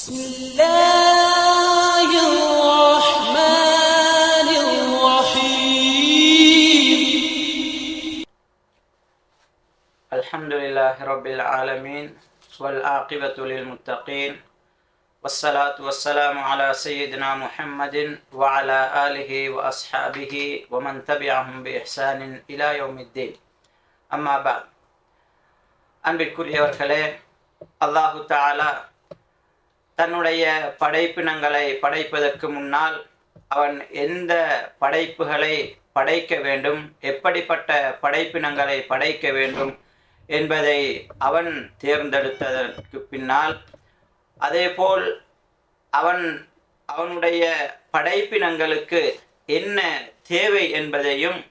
بسم الله الرحمن الرحيم الحمد لله رب العالمين والعاقبة للمتقين والصلاة والسلام على سيدنا محمد وعلى آله وأصحابه ومن تبعهم بإحسان إلى يوم الدين أما بعد அன்பிற்குரியவர்களே, அல்லாஹு தஆலா தன்னுடைய படைப்பினங்களை படைப்பதற்கு முன்னால் அவன் எந்த படைப்புகளை படைக்க வேண்டும், எப்படிப்பட்ட படைப்பினங்களை படைக்க வேண்டும் என்பதை அவன் தேர்ந்தெடுத்ததற்கு பின்னால், அதேபோல் அவனுடைய படைப்பினங்களுக்கு என்ன தேவை என்பதையும்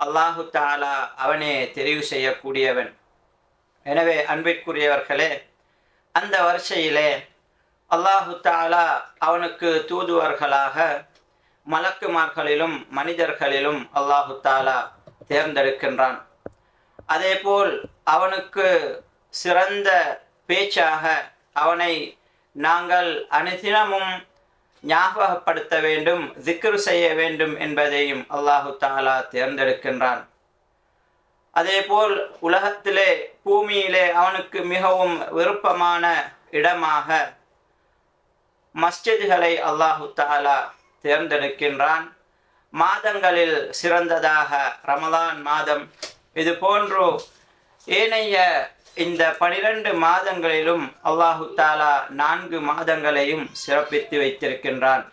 அல்லாஹு தஆலா அவனே தெரிவு செய்யக்கூடியவன். எனவே அன்பிற்குரியவர்களே, அந்த வரிசையிலே அல்லாஹு தஆலா அவனுக்கு தூதுவர்களாக மலக்குமார்களிலும் மனிதர்களிலும் அல்லாஹு தஆலா தேர்ந்தெடுக்கின்றான். அதேபோல் அவனுக்கு சிறந்த பேச்சாக அவனை நாங்கள் அனுதினமும் ஞாபகப்படுத்த வேண்டும், திக்ர் செய்ய வேண்டும் என்பதையும் அல்லாஹு தஆலா தேர்ந்தெடுக்கின்றான். அதேபோல் உலகத்திலே பூமியிலே அவனுக்கு மிகவும் விருப்பமான இடமாக மஸ்ஜிதுகளை அல்லாஹு தஆலா தேர்ந்தெடுக்கின்றான். மாதங்களில் சிறந்ததாக ரமலான் மாதம், இது போன்று ஏனைய இந்த 12 மாதங்களிலும் அல்லாஹு தஆலா 4 மாதங்களையும் சிறப்பித்து வைத்திருக்கின்றான்.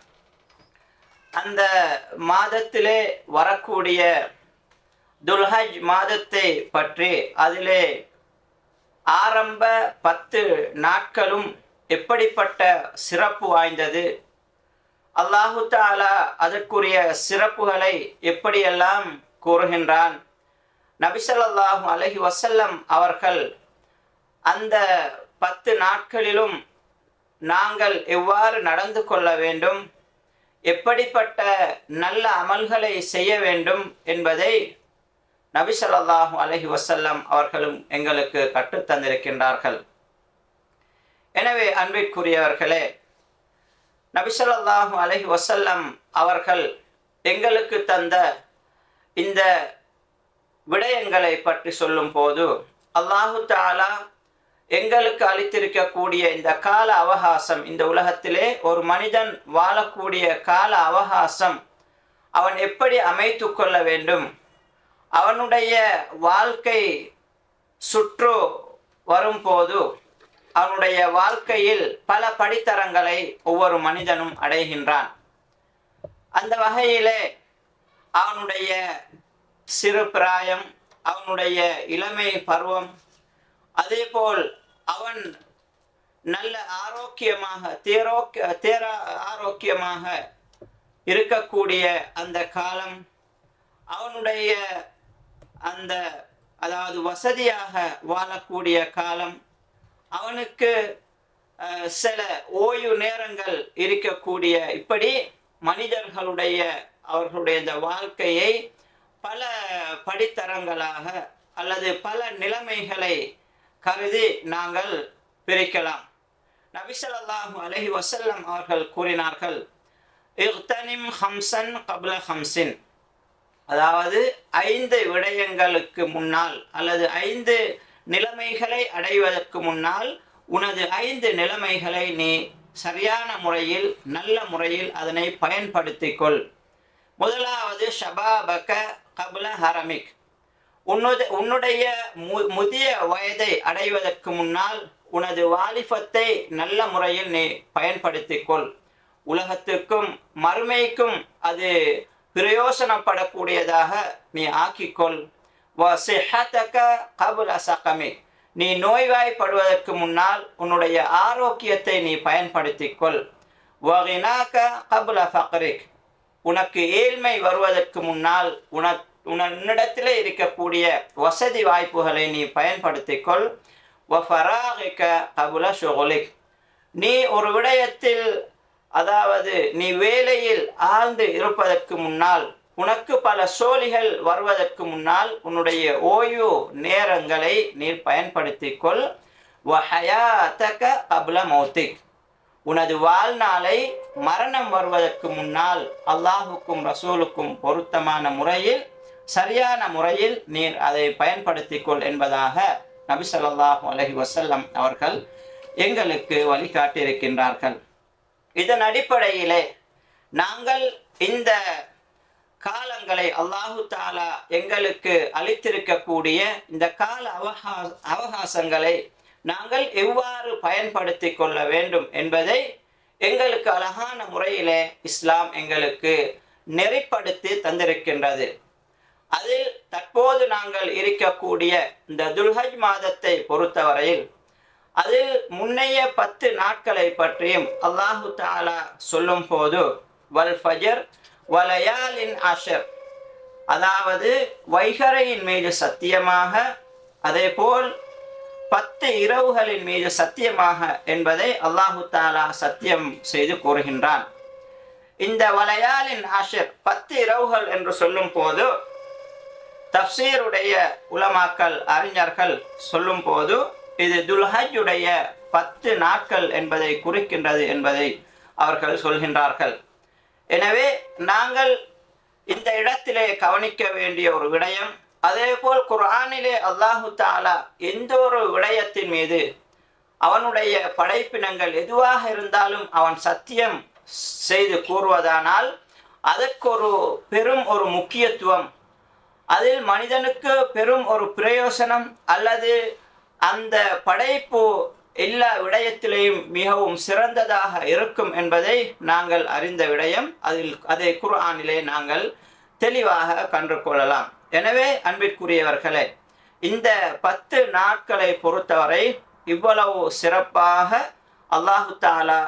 அந்த மாதத்திலே வரக்கூடிய துல்ஹஜ் மாதத்தை பற்றி, அதிலே ஆரம்ப 10 நாட்களும் எப்படிப்பட்ட சிறப்பு வாய்ந்தது, அல்லாஹு தஆலா அதற்குரிய சிறப்புகளை எப்படியெல்லாம் கூறுகின்றான், நபி ஸல்லல்லாஹு அலைஹி வஸல்லம் அவர்கள் அந்த 10 நாட்களிலும் நாங்கள் எவ்வாறு நடந்து கொள்ள வேண்டும், எப்படிப்பட்ட நல்ல அமல்களை செய்ய வேண்டும் என்பதை நபி ஸல்லல்லாஹு அலைஹி வஸல்லம் அவர்களும் எங்களுக்கு கற்றுத்தந்திருக்கின்றார்கள். எனவே அன்பிற்குரியவர்களே, நபி ஸல்லல்லாஹு அலைஹி வஸல்லம் அவர்கள் எங்களுக்கு தந்த இந்த விடயங்களை பற்றி சொல்லும் போது, அல்லாஹு தஆலா எங்களுக்கு அளித்திருக்கக்கூடிய இந்த கால அவகாசம், இந்த உலகத்திலே ஒரு மனிதன் வாழக்கூடிய கால அவகாசம் அவன் எப்படி அமைத்து கொள்ள வேண்டும், அவனுடைய வாழ்க்கை சுற்று வரும்போது அவனுடைய வாழ்க்கையில் பல படித்தரங்களை ஒவ்வொரு மனிதனும் அடைகின்றான். அந்த வகையிலே அவனுடைய சிறு பிராயம், அவனுடைய இளமை பருவம், அதேபோல் அவன் நல்ல ஆரோக்கியமாக ஆரோக்கியமாக இருக்கக்கூடிய அந்த காலம், அவனுடைய அதாவது வசதியாக வாழக்கூடிய காலம், அவனுக்கு சில ஓய்வு நேரங்கள் இருக்கக்கூடிய, இப்படி மனிதர்களுடைய அவர்களுடைய இந்த வாழ்க்கையை பல படித்தரங்களாக அல்லது பல நிலைமைகளை கருதி நாங்கள் பிரிக்கலாம். நபி ஸல்லல்லாஹு அலைஹி வஸல்லம் அவர்கள் கூறினார்கள், இக்தனிம் ஹம்சன் கப்ல ஹம்சின், அதாவது 5 விடயங்களுக்கு முன்னால் அல்லது 5 நிலைமைகளை அடைவதற்கு முன்னால் உனது 5 நிலைமைகளை நீ சரியான முறையில் நல்ல முறையில் அதனை பயன்படுத்திக்கொள். முதலாவது ஷபாபக கப்ல ஹரமிக், உன்னுடைய முதிய வயதை அடைவதற்கு முன்னால் உனது வாலிபத்தை நல்ல முறையில் நீ பயன்படுத்திக்கொள். உலகத்துக்கும் மறுமைக்கும் அது பிரயோசனப்படக்கூடியதாக நீ ஆக்கிக்கொள். வசிஹதக கப்ல சகமிக், நீ நோய்வாய்ப்படுவதற்கு முன்னால் உன்னுடைய ஆரோக்கியத்தை நீ பயன்படுத்திக்கொள். வகினாக கப்ல ஃபக்ரிக், உனக்கு ஏழ்மை வருவதற்கு முன்னால் உன்னிடத்திலே இருக்கக்கூடிய வசதி வாய்ப்புகளை நீ பயன்படுத்திக்கொள். வஃபராகிக கப்ல ஷுகுலிக், நீ ஒரு விடயத்தில், அதாவது நீ வேலையில் ஆழ்ந்து இருப்பதற்கு முன்னால், உனக்கு பல சோழிகள் வருவதற்கு முன்னால் உன்னுடைய ஓய்வு நேரங்களை நீ பயன்படுத்திக்கொள். வஹயாதக கப்ல மௌத்திக், உனது வாழ்நாளை மரணம் வருவதற்கு முன்னால் அல்லாஹுக்கும் ரசூலுக்கும் பொருத்தமான முறையில் சரியான முறையில் நீர் அதை பயன்படுத்திக்கொள் என்பதாக நபி ஸல்லல்லாஹு அலைஹி வஸல்லம் அவர்கள் எங்களுக்கு வழிகாட்டியிருக்கின்றார்கள். இதன் அடிப்படையிலே நாங்கள் இந்த காலங்களை அல்லாஹு தாலா எங்களுக்கு அளித்திருக்கக்கூடிய இந்த கால அவகாசங்களை நாங்கள் எவ்வாறு பயன்படுத்தி கொள்ள வேண்டும் என்பதை எங்களுக்கு அழகான முறையிலே இஸ்லாம் எங்களுக்கு நெறிப்படுத்தி தந்திருக்கின்றது. அதில் தற்போது நாங்கள் இருக்கக்கூடிய இந்த துல்ஹஜ் மாதத்தை பொறுத்தவரையில் அதில் முன்னைய 10 நாட்களை பற்றியும் அல்லாஹு தாலா சொல்லும் போது வல் ஃபஜர் வலயாலின் அஷர், அதாவது வைகரையின் மீது சத்தியமாக, அதே போல் 10 இரவுகளின் மீது சத்தியமாக என்பதை அல்லாஹு தாலா சத்தியம் செய்து கூறுகின்றான். இந்த வலயாலின் அஷர் 10 இரவுகள் என்று சொல்லும் போது தஃப்சீருடைய உலமாக்கள் அறிஞர்கள் சொல்லும் போது இது துல்ஹஜ்ஜுடைய 10 நாட்கள் என்பதை குறிக்கின்றது என்பதை அவர்கள் சொல்கின்றார்கள். எனவே நாங்கள் இந்த இடத்திலே கவனிக்க வேண்டிய ஒரு விடயம், அதேபோல் குர்ஆனிலே அல்லாஹு தாலா எந்த ஒரு விடயத்தின் மீது அவனுடைய படைப்பினங்கள் எதுவாக இருந்தாலும் அவன் சத்தியம் செய்து கூறுவதானால் அதற்கு ஒரு பெரும் ஒரு முக்கியத்துவம், அதில் மனிதனுக்கு பெரும் ஒரு பிரயோசனம் அல்லது அந்த படைப்பு எல்லா விடயத்திலேயும் மிகவும் சிறந்ததாக இருக்கும் என்பதை நாங்கள் அறிந்த விடயம். அதை குர்ஆனிலே நாங்கள் தெளிவாக கண்டு கொள்ளலாம். எனவே அன்பிற்குரியவர்களே, இந்த 10 நாட்களை பொறுத்தவரை இவ்வளவு சிறப்பாக அல்லாஹு தாலா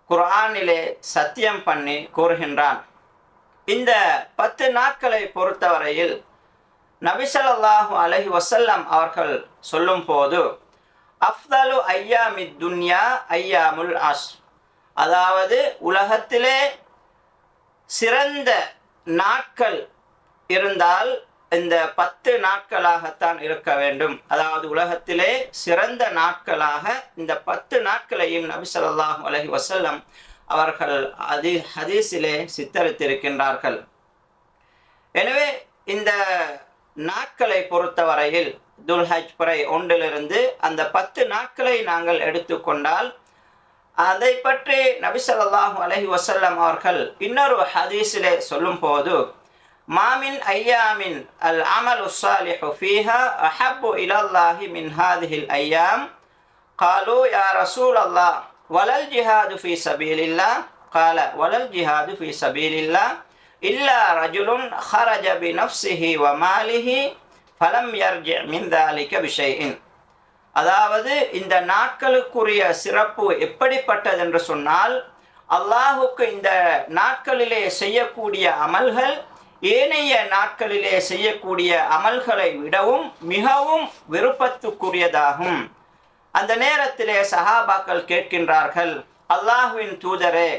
குர்ஆனிலே சத்தியம் பண்ணி கூறுகின்றான். இந்த 10 நாட்களை பொறுத்தவரையில் நபி ஸல்லல்லாஹு அலைஹி வஸல்லம் அவர்கள் சொல்லும் போது அஃதலு ஐயாமித் துன்யா ஐயாமுல் அஸ்ர், அதாவது உலகத்திலே சிறந்த நாட்கள் இருந்தால் இந்த 10 நாட்களாகத்தான் இருக்க வேண்டும். அதாவது உலகத்திலே சிறந்த நாட்களாக இந்த 10 நாட்களையும் நபி ஸல்லல்லாஹு அலைஹி வஸல்லம் அவர்கள் ஹதீஸிலே சித்தரித்திருக்கின்றார்கள். எனவே இந்த நாட்களை பொறுத்தவரையில் துல்ஹஜ் பிறை 1 அந்த 10 நாட்களை நாங்கள் எடுத்துக்கொண்டால் அதை பற்றி நபி ஸல்லல்லாஹு அலைஹி வஸல்லம் அவர்கள் இன்னொரு ஹதீஸிலே சொல்லும் போது மாமின் ஐயாமின் அல் அமலு ஸாலிஹு ஃபீஹா அஹப்பு இலல்லாஹி மின் ஹாதிஹில் ஐயாம் காலு யா ரசூலல்லாஹ் வலல் ஜிஹாது ஃபீ சபீலில்லாஹ் கால வலல் ஜிஹாது ஃபீ சபீலில்லாஹ் இல்லா ரஜுலுன் ஹரஜ பி நஃப்ஸிஹி வ மாலிஹி ஃபலம் யர்ஜி மின் தாலிக பிஷைஇன். அதாவது இந்த நாட்களுக்குரிய சிறப்பு எப்படிப்பட்டது என்று சொன்னால், அல்லாஹுக்கு இந்த நாட்களிலே செய்யக்கூடிய அமல்கள் ஏனைய நாட்களிலே செய்யக்கூடிய அமல்களை விடவும் மிகவும் விருப்பத்துக்குரியதாகும். அந்த நேரத்திலே சஹாபாக்கள் கேட்கின்றார்கள், அல்லாஹ்வின் தூதரே,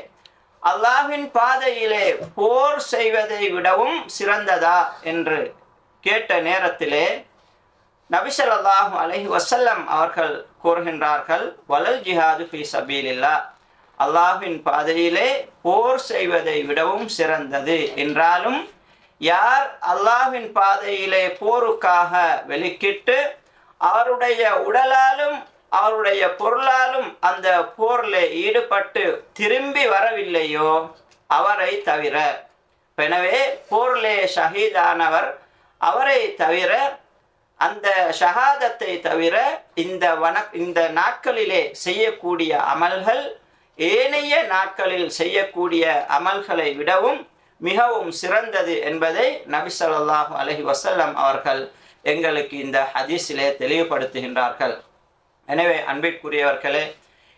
அல்லாஹ்வின் பாதையிலே போர் செய்வதை விடவும் சிறந்ததா என்று கேட்ட நேரத்திலே நபி ஸல்லல்லாஹு அலைஹி வஸல்லம் அவர்கள் கூறுகின்றார்கள், வலல் ஜிஹாது ஃபீ சபீலில்லாஹ், அல்லாஹ்வின் பாதையிலே போர் செய்வதை விடவும் சிறந்தது. என்றாலும் யார் அல்லாஹ்வின் பாதையிலே போருக்காக வெளிக்கிட்டு அவருடைய உடலாலும் அவருடைய பொருளாலும் அந்த போரில் ஈடுபட்டு திரும்பி வரவில்லையோ அவரை தவிர, எனவே போரிலே ஷஹீதானவர் அவரை தவிர, அந்த ஷஹாதத்தை தவிர இந்த நாட்களிலே செய்யக்கூடிய அமல்கள் ஏனைய நாட்களில் செய்யக்கூடிய அமல்களை விடவும் மிகவும் சிறந்தது என்பதை நபி ஸல்லல்லாஹு அலைஹி வஸல்லம் அவர்கள் எங்களுக்கு இந்த ஹதீஸிலே தெளிவுபடுத்துகின்றார்கள். எனவே அன்பிற்குரியவர்களே,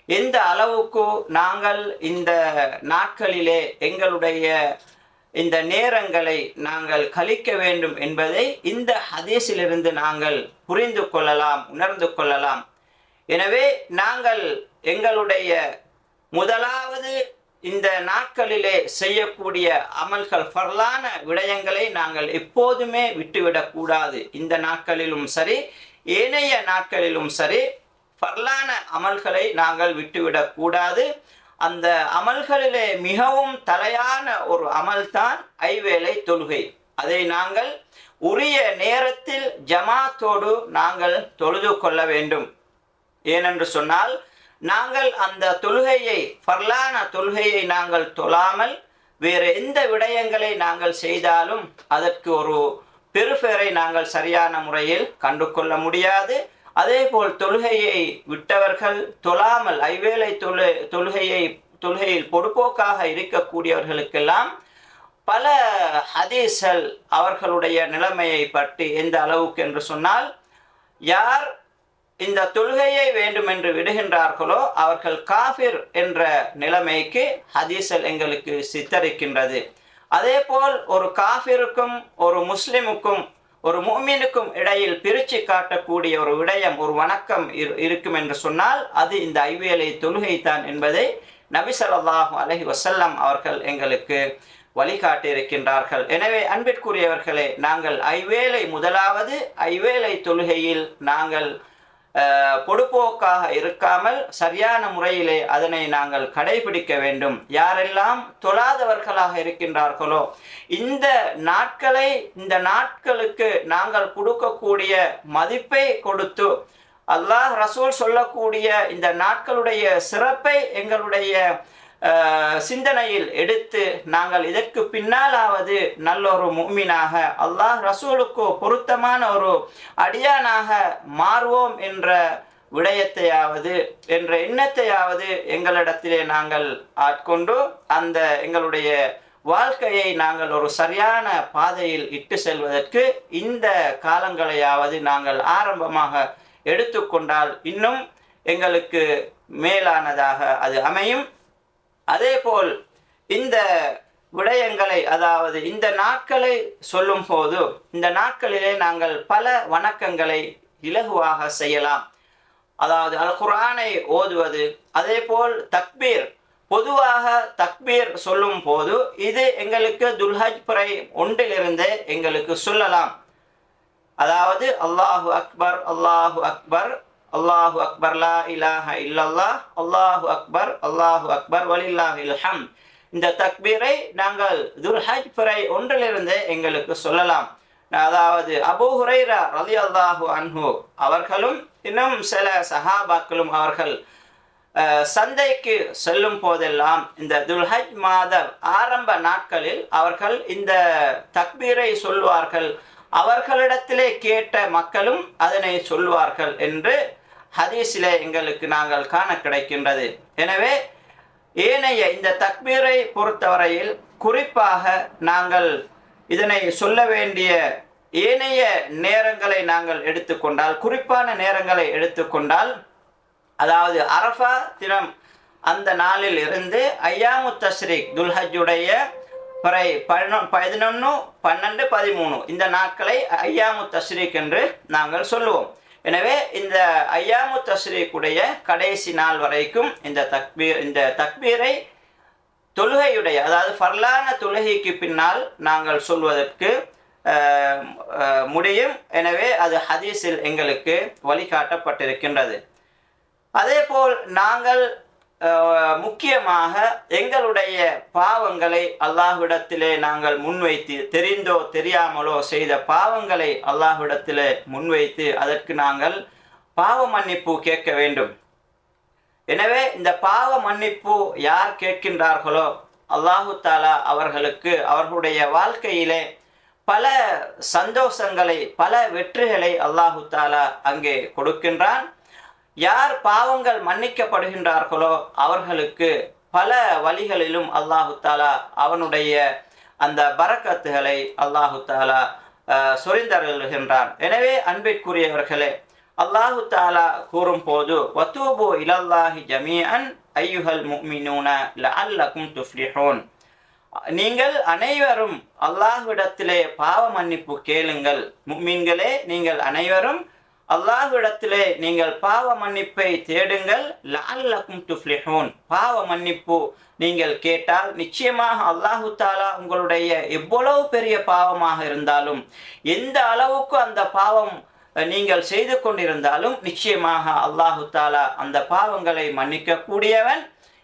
எந்த அளவுக்கு நாங்கள் இந்த நாட்களிலே எங்களுடைய இந்த நேரங்களை நாங்கள் கழிக்க வேண்டும் என்பதை இந்த ஹதீஸிலிருந்து நாங்கள் புரிந்து கொள்ளலாம், உணர்ந்து கொள்ளலாம். எனவே நாங்கள் எங்களுடைய முதலாவது இந்த நாட்களிலே செய்யக்கூடிய அமல்கள் ஃபர்லான விடயங்களை நாங்கள் எப்போதுமே விட்டுவிடக்கூடாது. இந்த நாட்களிலும் சரி ஏனைய நாட்களிலும் சரி ஃபர்லான அமல்களை நாங்கள் விட்டுவிடக்கூடாது. அந்த அமல்களிலே மிகவும் தலையான ஒரு அமல்தான் ஐவேளை தொழுகை. அதை நாங்கள் உரிய நேரத்தில் ஜமாத்தோடு நாங்கள் தொழுது கொள்ள வேண்டும். ஏனென்று சொன்னால், நாங்கள் அந்த தொழுகையை, ஃபர்லான தொழுகையை நாங்கள் தொழாமல் வேறு எந்த விடயங்களை நாங்கள் செய்தாலும் அதற்கு ஒரு பெருபேரை நாங்கள் சரியான முறையில் கண்டு கொள்ள முடியாது. அதே போல் தொழுகையை விட்டவர்கள், தொழாமல் ஐவேளை தொழுகையில் பொடுபோக்காக இருக்கக்கூடியவர்களுக்கெல்லாம் பல ஹதீஸ்கள் அவர்களுடைய நிலைமையை பற்றி எந்த அளவுக்கு என்று சொன்னால், யார் இந்த தொழுகையை வேண்டுமென்று விடுகின்றார்களோ அவர்கள் காஃபிர் என்ற நிலைமைக்கு ஹதீஸ்கள் எங்களுக்கு சித்தரிக்கின்றது. அதே போல் ஒரு காஃபிருக்கும் ஒரு முஸ்லிமுக்கும் ஒரு முஃமினுக்கும் இடையில் பிரித்து காட்டக்கூடிய ஒரு விடயம், ஒரு வணக்கம் இருக்கும் என்று சொன்னால் அது இந்த ஐவேளை தொழுகை தான் என்பதை நபி ஸல்லல்லாஹு அலைஹி வஸல்லம் அவர்கள் எங்களுக்கு வழிகாட்டியிருக்கின்றார்கள். எனவே அன்பிற்குரியவர்களே, நாங்கள் முதலாவது ஐவேளை தொழுகையில் நாங்கள் பொடுபோக்காக இருக்காமல் சரியான முறையிலே அதனை நாங்கள் கடைபிடிக்க வேண்டும். யாரெல்லாம் தொழாதவர்களாக இருக்கின்றார்களோ இந்த நாட்களுக்கு நாங்கள் கொடுக்கக்கூடிய மதிப்பை கொடுத்து, அல்லாஹ் ரசூல் சொல்லக்கூடிய இந்த நாட்களுடைய சிறப்பை எங்களுடைய சிந்தனையில் எடுத்து நாங்கள் இதற்கு பின்னாலாவது நல்லொரு முஃமினாக, அல்லாஹ் ரசூலுக்கு பொருத்தமான ஒரு அடியானாக மாறுவோம் என்ற விடயத்தையாவது, என்ற எண்ணத்தையாவது எங்களிடத்திலே நாங்கள் ஆட்கொண்டு அந்த எங்களுடைய வாழ்க்கையை நாங்கள் ஒரு சரியான பாதையில் இட்டு செல்வதற்கு இந்த காலங்களையாவது நாங்கள் ஆரம்பமாக எடுத்துக்கொண்டால் இன்னும் எங்களுக்கு மேலானதாக அது அமையும். அதேபோல் இந்த விடயங்களை, அதாவது இந்த நாட்களை சொல்லும் போது இந்த நாட்களிலே நாங்கள் பல வணக்கங்களை இலகுவாக செய்யலாம். அதாவது அல் குர்ஆனை ஓதுவது, அதே போல் தக்பீர், பொதுவாக தக்பீர் சொல்லும் போது இது எங்களுக்கு துல்ஹஜ் பிறை 1 எங்களுக்கு சொல்லலாம். அதாவது அல்லாஹு அக்பர், அல்லாஹு அக்பர், அல்லாஹு அக்பர், லா இலாஹ இல்லல்லாஹ், அல்லாஹு அக்பர் வலில்லாஹில் ஹம்த். இந்த தக்பீரை நாங்கள் துல்ஹஜ் பிறை 1 எங்களுக்கு சொல்லலாம். அதாவது அபூ ஹுரைரா ரலியல்லாஹு அன்ஹு அவர்களும் இன்னும் சில சஹாபாக்களும் அவர்கள் சந்தைக்கு செல்லும் போதெல்லாம் இந்த துல்ஹஜ் மாத ஆரம்ப நாட்களில் அவர்கள் இந்த தக்பீரை சொல்வார்கள். அவர்களிடத்திலே கேட்ட மக்களும் அதனை சொல்வார்கள் என்று ஹதீஸிலே எங்களுக்கு நாங்கள் காண கிடைக்கின்றது. எனவே ஏனைய இந்த தக்பீரை பொறுத்தவரையில் குறிப்பாக நாங்கள் இதனை சொல்ல வேண்டிய ஏனைய நேரங்களை நாங்கள் எடுத்துக்கொண்டால், குறிப்பான நேரங்களை எடுத்துக்கொண்டால், அதாவது அரஃபா தினம் அந்த நாளில் இருந்து ஐயாமு தஷ்ரீக் துல்ஹஜ்ஜுடைய பிறை 11, 12, 13 இந்த நாட்களை ஐயாமு தஷ்ரீக் என்று நாங்கள் சொல்லுவோம். எனவே இந்த ஐயாமு தஷ்ரீக்குடைய கடைசி நாள் வரைக்கும் இந்த தக்பீரை தொழுகையுடைய, அதாவது ஃபர்லான தொழுகைக்கு பின்னால் நாங்கள் சொல்வதற்கு முடியும். எனவே அது ஹதீஸில் எங்களுக்கு வழிகாட்டப்பட்டிருக்கின்றது. அதே போல் நாங்கள் முக்கியமாக எங்களுடைய பாவங்களை அல்லாஹ்விடத்திலே நாங்கள் முன்வைத்து, தெரிந்தோ தெரியாமலோ செய்த பாவங்களை அல்லாஹ்விடத்திலே முன்வைத்து அதற்கு நாங்கள் பாவ மன்னிப்பு கேட்க வேண்டும். எனவே இந்த பாவ மன்னிப்பு யார் கேட்கின்றார்களோ அல்லாஹு தாலா அவர்களுக்கு அவர்களுடைய வாழ்க்கையிலே பல சந்தோஷங்களை, பல வெற்றிகளை அல்லாஹு தாலா அங்கே கொடுக்கின்றான். யார் பாவங்கள் மன்னிக்கப்படுகின்றார்களோ அவர்களுக்கு பல வழிகளிலும் அல்லாஹு தாலா அவனுடைய அந்த பரக்கத்துகளை அல்லாஹு தாலா சொரிந்தருள்கின்றான். எனவே அன்பிற்குரியவர்களே, அல்லாஹு தாலா கூறும் போது வதூபு இலல்லாஹி ஜமீஅன் அய்யுஹல் முஃமினூன லஅல்லகும் துஃப்லிஹூன், நீங்கள் அனைவரும் அல்லாஹ்விடத்திலே பாவ மன்னிப்பு கேளுங்கள். முஃமின்களே, நீங்கள் அனைவரும் அல்லாஹ்விடத்திலே நீங்கள் பாவ மன்னிப்பை தேடுங்கள். லஅல்லகும் துஃப்லிஹூன், பாவ மன்னிப்பு நீங்கள் கேட்டால் நிச்சயமாக அல்லாஹு தாலா உங்களுடைய எவ்வளவு பெரிய பாவமாக இருந்தாலும், எந்த அளவுக்கு அந்த பாவம் நீங்கள் செய்து கொண்டிருந்தாலும் நிச்சயமாக அல்லாஹு தாலா அந்த பாவங்களை மன்னிக்க கூடியவன்.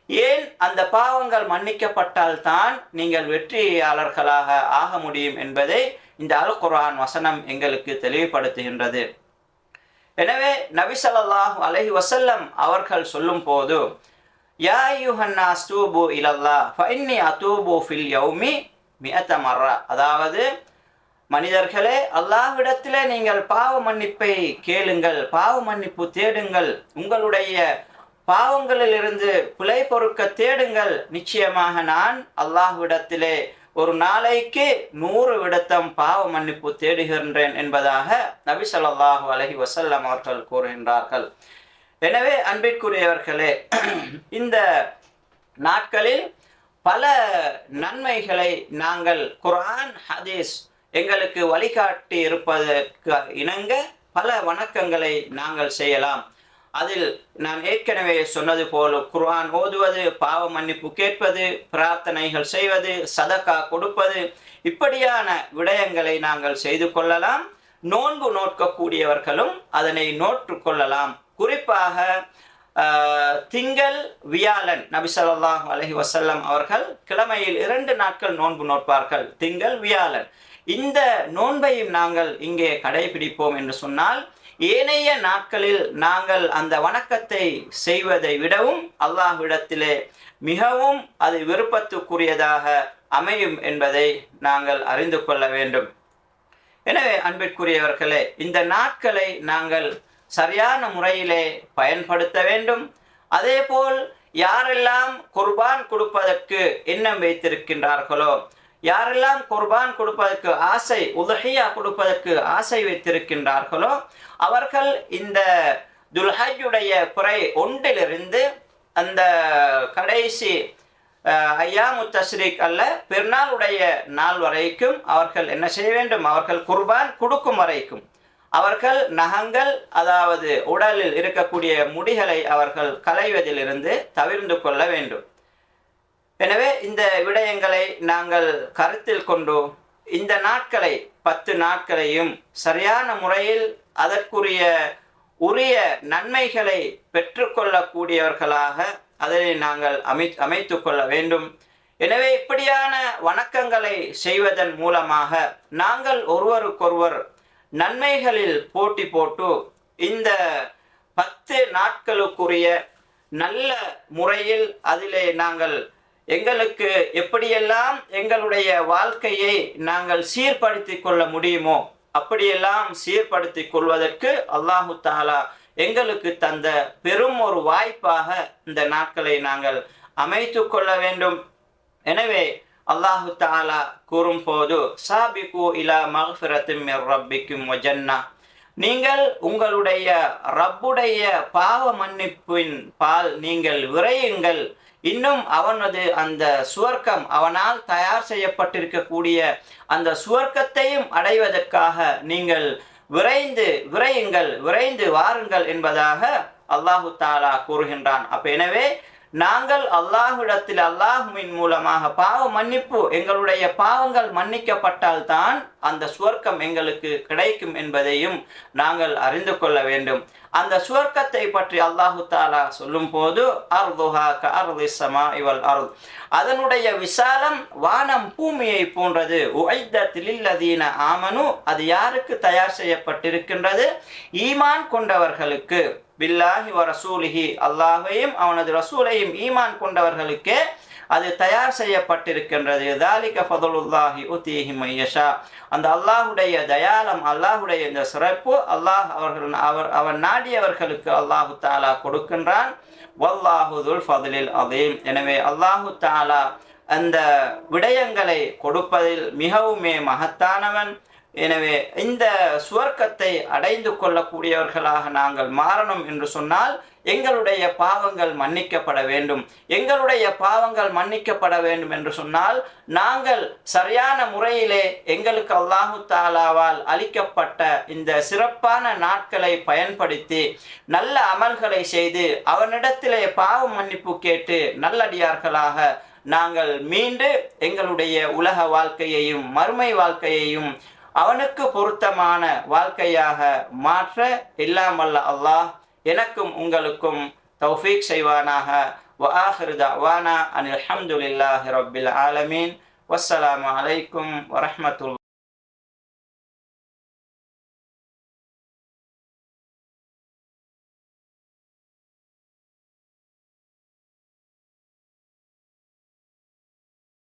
ஏன் அந்த பாவங்கள் மன்னிக்கப்பட்டால்தான் நீங்கள் வெற்றியாளர்களாக ஆக முடியும் என்பதை இந்த அல் குர்ஆன் வசனம் எங்களுக்கு தெளிவுபடுத்துகின்றது. எனவே நபி ஸல்லல்லாஹு அலைஹி வஸல்லம் அவர்கள் சொல்லும் போது, யா அய்யுஹன்னாஸ் தூபு இலல்லாஹ் ஃபஇன்னி அதூபு ஃபில் யௌமி மிஅத மர்ரா, அதாவது மனிதர்களே, அல்லாஹ்விடத்திலே நீங்கள் பாவ மன்னிப்பை கேளுங்கள், பாவ மன்னிப்பு தேடுங்கள், உங்களுடைய பாவங்களிலிருந்து பிழை பொறுக்க தேடுங்கள். நிச்சயமாக நான் அல்லாஹ்விடத்திலே ஒரு நாளைக்கு 100 விடத்தம் பாவ மன்னிப்பு தேடுகின்றேன் என்பதாக நபி ஸல்லல்லாஹு அலைஹி வஸல்லம் அவர்கள் கூறுகின்றார்கள். எனவே அன்பிற்குரியவர்களே, இந்த நாட்களில் பல நன்மைகளை நாங்கள் குர்ஆன் ஹதீஸ் எங்களுக்கு வழிகாட்டி இருப்பதற்கு இணங்க பல வணக்கங்களை நாங்கள் செய்யலாம். அதில் நான் ஏற்கனவே சொன்னது போல குர்ஆன் ஓதுவது, பாவ மன்னிப்பு கேட்பது, பிரார்த்தனைகள் செய்வது, சதகா கொடுப்பது, இப்படியான விடயங்களை நாங்கள் செய்து கொள்ளலாம். நோன்பு நோட்கக்கூடியவர்களும் அதனை நோற்று கொள்ளலாம். குறிப்பாக திங்கள் வியாழன் நபி ஸல்லல்லாஹு அலைஹி வஸல்லம் அவர்கள் கிழமையில் 2 நாட்கள் நோன்பு நோட்பார்கள், திங்கள் வியாழன். இந்த நோன்பையும் நாங்கள் இங்கே கடைபிடிப்போம் என்று சொன்னால், ஏனைய நாட்களில் நாங்கள் அந்த வணக்கத்தை செய்வதை விடவும் அல்லாஹ்விடத்திலே மிகவும் அது விருப்பத்துக்குரியதாக அமையும் என்பதை நாங்கள் அறிந்து கொள்ள வேண்டும். எனவே அன்பிற்குரியவர்களே, இந்த நாட்களை நாங்கள் சரியான முறையிலே பயன்படுத்த வேண்டும். அதேபோல் யாரெல்லாம் குர்பான் கொடுப்பதற்கு எண்ணம் வைத்திருக்கின்றார்களோ, யாரெல்லாம் குர்பான் கொடுப்பதற்கு ஆசை, உதுஹியா கொடுப்பதற்கு ஆசை வைத்திருக்கின்றார்களோ, அவர்கள் இந்த துல்ஹஜ்ஜுடைய பிறை 1 அந்த கடைசி ஐயாமு தஷ்ரீக் அல்ல பெருநாளுடைய நாள் வரைக்கும் அவர்கள் என்ன செய்ய வேண்டும்? அவர்கள் குர்பான் கொடுக்கும் வரைக்கும் அவர்கள் நகங்கள், அதாவது உடலில் இருக்கக்கூடிய முடிகளை அவர்கள் களைவதிலிருந்து தவிர்த்து கொள்ள வேண்டும். எனவே இந்த விடயங்களை நாங்கள் கருத்தில் கொண்டு இந்த நாட்களை 10 நாட்களையும் சரியான முறையில் அதற்குரிய உரிய நன்மைகளை பெற்றுக்கொள்ளக்கூடியவர்களாக அதனை நாங்கள் அமைத்து கொள்ள வேண்டும். எனவே இப்படியான வணக்கங்களை செய்வதன் மூலமாக நாங்கள் ஒருவருக்கொருவர் நன்மைகளில் போட்டி போட்டு இந்த 10 நாட்களுக்குரிய நல்ல முறையில் அதிலே நாங்கள் எங்களுக்கு எப்படியெல்லாம் எங்களுடைய வாழ்க்கையை நாங்கள் சீர்படுத்தி கொள்ள முடியுமோ அப்படியெல்லாம் சீர்படுத்தி கொள்வதற்கு அல்லாஹு தஆலா எங்களுக்கு தந்த பெரும் ஒரு வாய்ப்பாக இந்த நாட்களை நாங்கள் அமைத்து கொள்ள வேண்டும். எனவே அல்லாஹு தஆலா கூறும் போது, சாபிகு இலா மக்ஃபிரத்தின் மிர் ரப்பிக்கும் வ ஜன்னah, நீங்கள் உங்களுடைய ரப்புடைய பாவ மன்னிப்பின் பால் நீங்கள் விரையுங்கள், இன்னும் அவனது அந்த சுவர்க்கம், அவனால் தயார் செய்யப்பட்டிருக்கக்கூடிய அந்த சுவர்க்கத்தையும் அடைவதற்காக நீங்கள் விரைந்து வாருங்கள் என்பதாக அல்லாஹு தஆலா கூறுகின்றான். அப்ப எனவே நாங்கள் அல்லாஹ்விடத்தில் அல்லாஹ்வின் மூலமாக பாவ மன்னிப்பு, எங்களுடைய பாவங்கள் மன்னிக்கப்பட்டால் தான் அந்த சுவர்க்கம் எங்களுக்கு கிடைக்கும் என்பதையும் நாங்கள் அறிந்து கொள்ள வேண்டும். அந்த சுவர்க்கத்தை பற்றி அல்லாஹு தஆலா சொல்லும் போது, அர்துஹா கஅர்திஸ் ஸமாஇ வல் அர்த், அதனுடைய விசாலம் வானம் பூமியை போன்றது. உஐத்தத் லில்லதீன ஆமனு, அது யாருக்கு தயார் செய்யப்பட்டிருக்கின்றது? ஈமான் கொண்டவர்களுக்கு. பில்லாஹி வ ரசூலிஹி, அல்லாஹையும் அவனது ரசூலையும் ஈமான் கொண்டவர்களுக்கே அது தயார் செய்யப்பட்டிருக்கின்றது. தாலிக ஃபதுலுல்லாஹி உதீஹி மய்யஷா, அந்த அல்லாஹுடைய தயாலம், அல்லாஹுடைய இந்த சிறப்பு அவன் நாடியவர்களுக்கு அல்லாஹு தஆலா கொடுக்கின்றான். வல்லாஹு துல் ஃபதுலில் அதீம். எனவே அல்லாஹு தஆலா அந்த விடயங்களை கொடுப்பதில் மிகவுமே மகத்தானவன். எனவே இந்த சுவர்க்கத்தை அடைந்து கொள்ளக்கூடியவர்களாக நாங்கள் மாறணும் என்று சொன்னால் எங்களுடைய பாவங்கள் மன்னிக்கப்பட வேண்டும். எங்களுடைய பாவங்கள் மன்னிக்கப்பட வேண்டும் என்று சொன்னால் நாங்கள் சரியான முறையிலே எங்களுக்கு அல்லாஹு தஆலாவால் அளிக்கப்பட்ட இந்த சிறப்பான நாட்களை பயன்படுத்தி நல்ல அமல்களை செய்து அவனிடத்திலே பாவ மன்னிப்பு கேட்டு நல்லடியார்களாக நாங்கள் மீண்டு எங்களுடைய உலக வாழ்க்கையையும் மறுமை வாழ்க்கையையும் அவனுக்கு பொருத்தமான வாழ்க்கையாக மாற்ற எல்லாம் வல்ல அல்லாஹ் எனக்கும் உங்களுக்கும் தௌஃபீக் செய்வானாக. وآخر دعوانا أن الحمد لله رب العالمين. والسلام عليكم ورحمة الله.